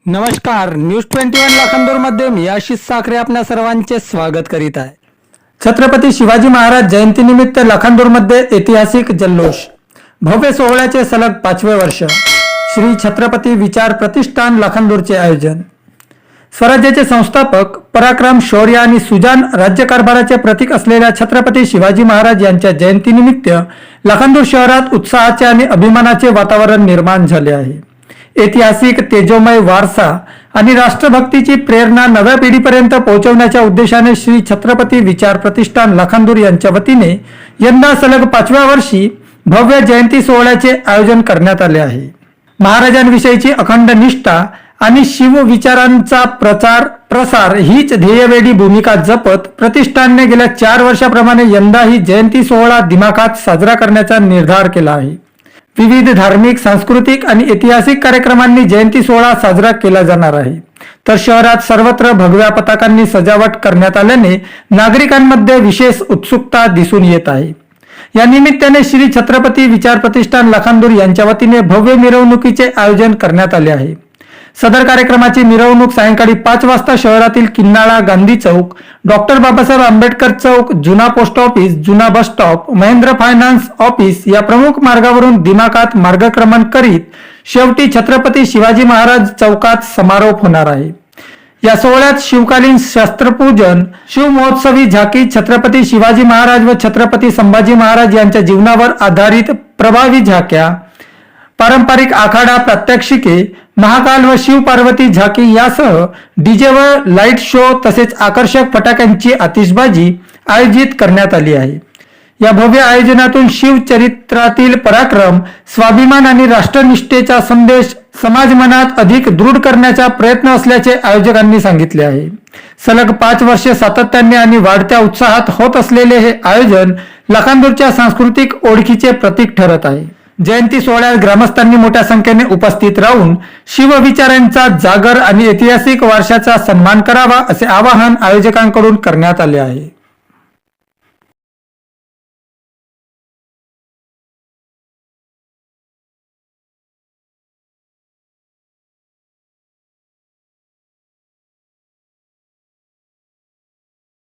नमस्कार, न्यूज 21 लाखांदूर मध्ये मी आशिष साखरे आपल्या सर्वांचे स्वागत करीत आहे। छत्रपती शिवाजी महाराज जयंतीनिमित्त लाखांदूर मध्ये ऐतिहासिक जल्लोष। भव्य सोहळ्याचे सलग 5वे वर्ष श्री छत्रपती विचार प्रतिष्ठान लाखांदूरचे आयोजन। स्वराज्याचे संस्थापक, पराक्रम, शौर्य आणि सुजाण राज्यकारभाराचे प्रतीक असलेल्या छत्रपती शिवाजी महाराज यांच्या जयंतीनिमित्त लाखांदूर शहरात उत्साहाचे आणि अभिमानाचे वातावरण निर्माण झाले आहे। ऐतिहासिक तेजोमय वारसा आणि राष्ट्रभक्तीची प्रेरणा नव्या पिढीपर्यंत पोहोचवण्याच्या उद्देशाने श्री छत्रपती विचार प्रतिष्ठान लाखांदूर यांच्या वतीने यंदा सलग 5व्या वर्षी भव्य जयंती सोहळ्याचे आयोजन करण्यात आले आहे। महाराजांविषयीची अखंड निष्ठा आणि शिव विचारांचा प्रसार हीच ध्येयवेडी भूमिका जपत प्रतिष्ठानने गेल्या 4 वर्षाप्रमाणे यंदाही जयंती सोहळा दिमाखात साजरा करण्याचा निर्धार केला आहे। विविध धार्मिक, सांस्कृतिक आणि ऐतिहासिक कार्यक्रमांनी जयंती सोहळा साजरा केला जाणार आहे। तर शहरात सर्वत्र भगव्या पताकांनी सजावट करण्यात आल्याने नागरिकांमध्ये विशेष उत्सुकता दिसून येत आहे। या निमित्ताने श्री छत्रपती विचार प्रतिष्ठान लाखांदूर यांच्या वतीने भव्य मिरवणुकीचे आयोजन करण्यात आले आहे। सदर कार्यक्रमाची मिरवणूक सायंकाळी 5 वाजता शहरातील किन्नाळा, गांधी चौक, डॉक्टर बाबासाहेब आंबेडकर चौक, जुना पोस्ट ऑफिस, जुना bus stop, Mahendra finance office या प्रमुख मार्गावरून दिमाखात मार्गक्रमण करीत शेवटी छत्रपती शिवाजी महाराज चौकात समारोप होणार आहे। या सोहळ्यात शिवकालीन शस्त्रपूजन, शिवमहोत्सवी झाकी, छत्रपती शिवाजी महाराज व छत्रपती संभाजी महाराज यांच्या जीवनावर आधारित प्रभावी झाक्या, पारंपरिक आखाडा प्रात्यक्षिके, महाकाल व शिव पार्वती झाकी यासह डीजे व लाईट शो तसेच आकर्षक फटाक्यांची आतिषबाजी आयोजित करण्यात आली आहे। या भव्य आयोजनातून शिवचरित्रातील पराक्रम, स्वाभिमान आणि राष्ट्रनिष्ठेचा संदेश समाज मनात अधिक दृढ करण्याचा प्रयत्न असल्याचे आयोजकांनी सांगितले आहे। सलग 5 वर्षे सातत्याने आणि वाढत्या उत्साहात होत असलेले हे आयोजन लाखांदूरच्या सांस्कृतिक ओळखीचे प्रतीक ठरत आहे। जयंती सोहळ्यात ग्रामस्थांनी मोठ्या संख्येने उपस्थित राहून शिवविचारांचा जागर आणि ऐतिहासिक वारशाचा सन्मान करावा असे आवाहन आयोजकांकडून करण्यात आले आहे।